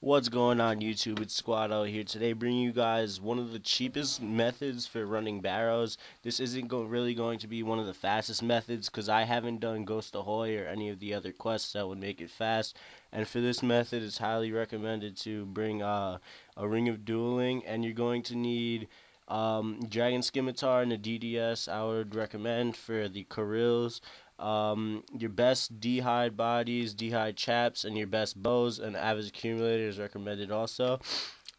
What's going on YouTube? It's Squad out here today bringing you guys one of the cheapest methods for running Barrows. This isn't really going to be one of the fastest methods because I haven't done Ghost Ahoy or any of the other quests that would make it fast. And for this method, it's highly recommended to bring a Ring of Dueling, and you're going to need Dragon Scimitar and a DDS. I would recommend for the Perils. Your best D'hide bodies, D'hide chaps, and your best bows and Avis accumulator is recommended also.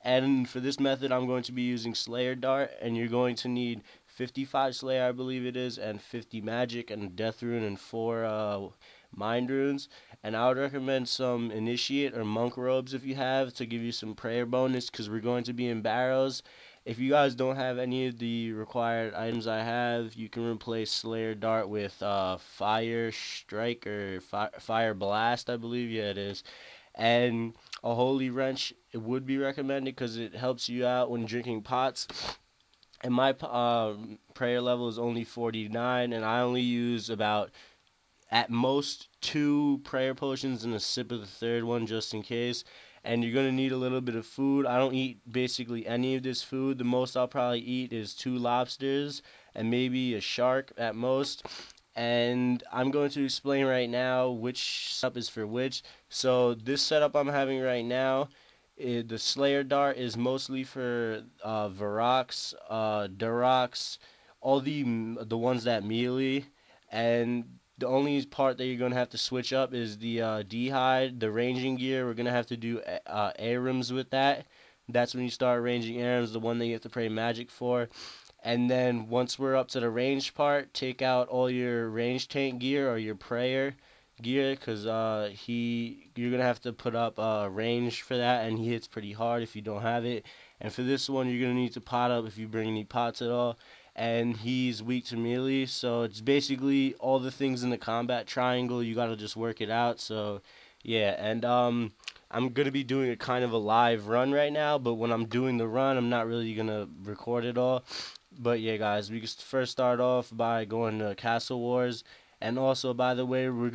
And for this method, I'm going to be using Slayer Dart, and you're going to need 55 Slayer, I believe it is, and 50 Magic, and Death Rune, and 4 Mind Runes. And I would recommend some Initiate or Monk Robes if you have to give you some prayer bonus, because we're going to be in Barrows. If you guys don't have any of the required items I have, you can replace Slayer Dart with Fire Strike or Fire Blast, I believe. Yeah, it is. And a Holy Wrench, it would be recommended because it helps you out when drinking pots. And my prayer level is only 49, and I only use about, at most, 2 prayer potions and a sip of the third one just in case. And you're going to need a little bit of food. I don't eat basically any of this food. The most I'll probably eat is 2 lobsters and maybe a shark at most. And I'm going to explain right now which setup is for which. So this setup I'm having right now, the Slayer Dart is mostly for Varrox, Durox, all the ones that melee. And the only part that you're going to have to switch up is the D'hide, the ranging gear. We're going to have to do Arims with that. That's when you start ranging Arims, the one that you have to pray magic for. And then once we're up to the range part, take out all your range tank gear or your prayer gear, because you're going to have to put up range for that, and he hits pretty hard if you don't have it. And for this one, you're going to need to pot up if you bring any pots at all. And he's weak to melee, so it's basically all the things in the combat triangle. You gotta just work it out. So yeah, and I'm gonna be doing a kind of a live run right now, but when I'm doing the run, I'm not really gonna record it all. But yeah, guys, we can first start off by going to Castle Wars. And also, by the way, you're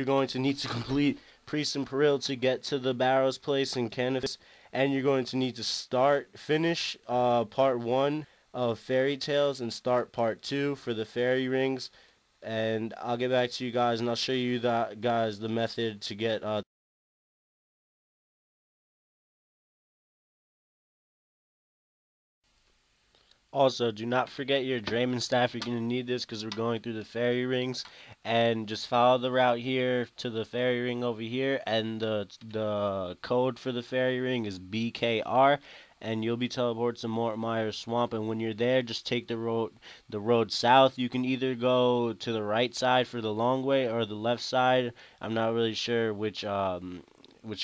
going to need to complete Priest and Peril to get to the Barrows place in Canada. And you're going to need to finish part 1 of Fairy Tales and start part 2 for the fairy rings. And I'll get back to you guys, and I'll show you the method to get Also, do not forget your Draymond staff. You're going to need this because we're going through the fairy rings. And just follow the route here to the fairy ring over here. And the code for the fairy ring is BKR. And you'll be teleported to Morton Swamp. And when you're there, just take the road south. You can either go to the right side for the long way or the left side. I'm not really sure which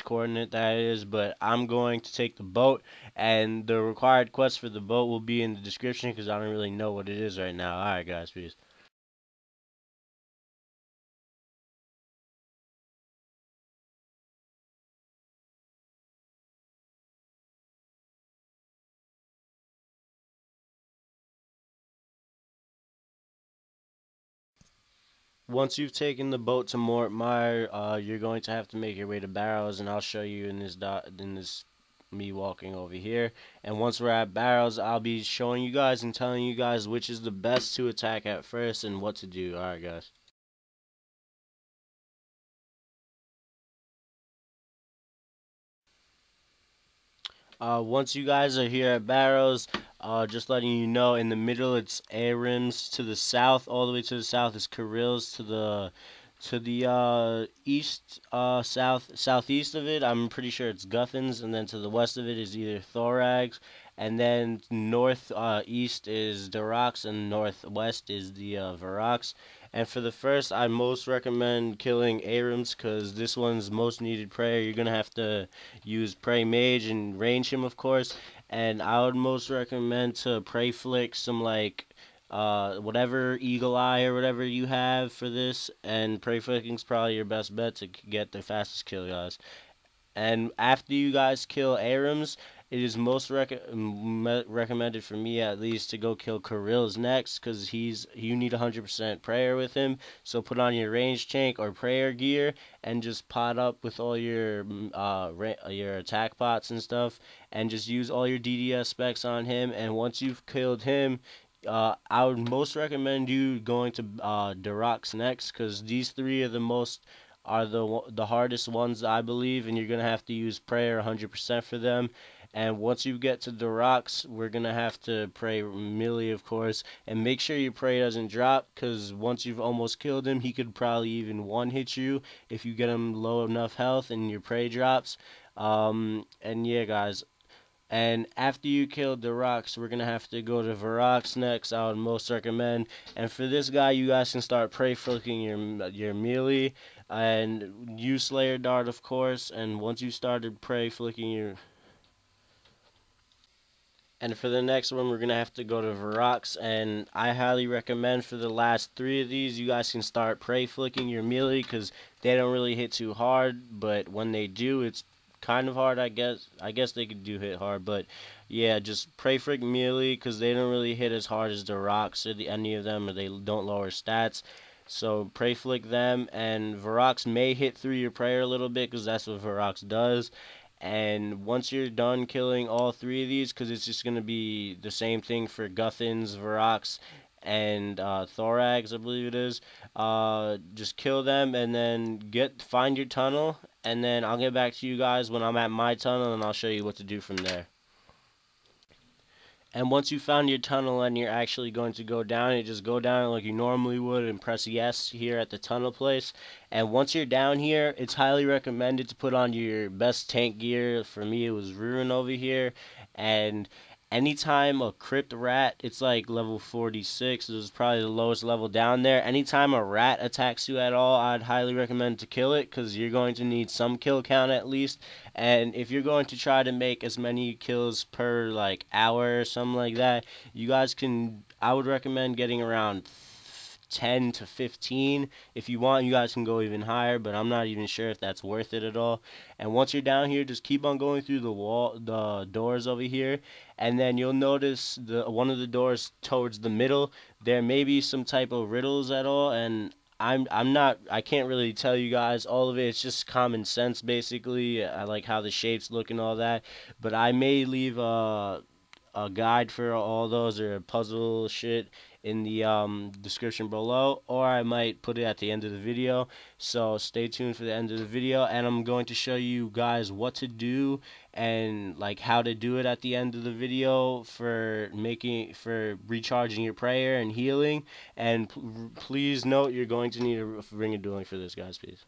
coordinate that is, but I'm going to take the boat, and the required quest for the boat will be in the description because I don't really know what it is right now. Alright guys, peace. Once you've taken the boat to Mortmire, you're going to have to make your way to Barrows, and I'll show you in this me walking over here. And once we're at Barrows, I'll be showing you guys and telling you guys which is the best to attack at first and what to do. Alright guys. Once you guys are here at Barrows, just letting you know, in the middle it's Arims. To the south, all the way to the south, is Karils. To the east, southeast of it, I'm pretty sure it's Guthans, and then to the west of it is either Thorax, and then north east is Durox, and northwest is the Varrox. And for the first, I most recommend killing Arims because this one's most needed prayer. You're gonna have to use Pray Mage and range him, of course. And I would most recommend to Pray Flick some, like, whatever Eagle Eye or whatever you have for this. And Pray Flicking's probably your best bet to get the fastest kill, guys. And after you guys kill Arims, it is most recommended for me at least to go kill Peril's next, because you need 100% prayer with him. So put on your range tank or prayer gear and just pot up with all your attack pots and stuff, and just use all your DDS specs on him. And once you've killed him, I would most recommend you going to Durox next, because these three are the hardest ones, I believe, and you're gonna have to use prayer 100% for them. And once you get to the rocks, we're gonna have to pray melee, of course, and make sure your prey doesn't drop, because once you've almost killed him, he could probably even one hit you if you get him low enough health and your prey drops. And yeah, guys. And after you killed the rocks, we're gonna have to go to Varrox next. I would most recommend. And for this guy, you guys can start prey flicking your melee and use Slayer Dart, of course. And once you started prey flicking your and for the next one, we're going to have to go to Varrox. And I highly recommend for the last three of these, you guys can start prey flicking your melee, because they don't really hit too hard. But when they do, it's kind of hard, I guess. I guess they could do hit hard. But yeah, just prey flick melee, because they don't really hit as hard as the rocks or any of them, or they don't lower stats. So prey flick them, and Varrox may hit through your prayer a little bit, because that's what Varrox does. And once you're done killing all three of these, because it's just going to be the same thing for Guthins, Varrox, and Thorax, I believe it is, just kill them and then find your tunnel, and then I'll get back to you guys when I'm at my tunnel, and I'll show you what to do from there. And once you found your tunnel and you're actually going to go down it, just go down it like you normally would and press yes here at the tunnel place. And once you're down here, it's highly recommended to put on your best tank gear. For me, it was Ruin over here. And anytime a crypt rat, it's like level 46, it was probably the lowest level down there. Anytime a rat attacks you at all, I'd highly recommend to kill it, because you're going to need some kill count at least. And if you're going to try to make as many kills per like hour or something like that, you guys can, I would recommend getting around 10 to 15. If you want, you guys can go even higher, but I'm not even sure if that's worth it at all. And once you're down here, just keep on going through the doors over here, and then you'll notice one of the doors towards the middle, there may be some type of riddles at all, and I can't really tell you guys all of it. It's just common sense, basically. I like how the shapes look and all that, but I may leave a guide for all those, or a puzzle shit, in the description below, or I might put it at the end of the video. So stay tuned for the end of the video, and I'm going to show you guys what to do and like how to do it at the end of the video for recharging your prayer and healing. And please note, you're going to need a ring of dueling for this, guys. Peace.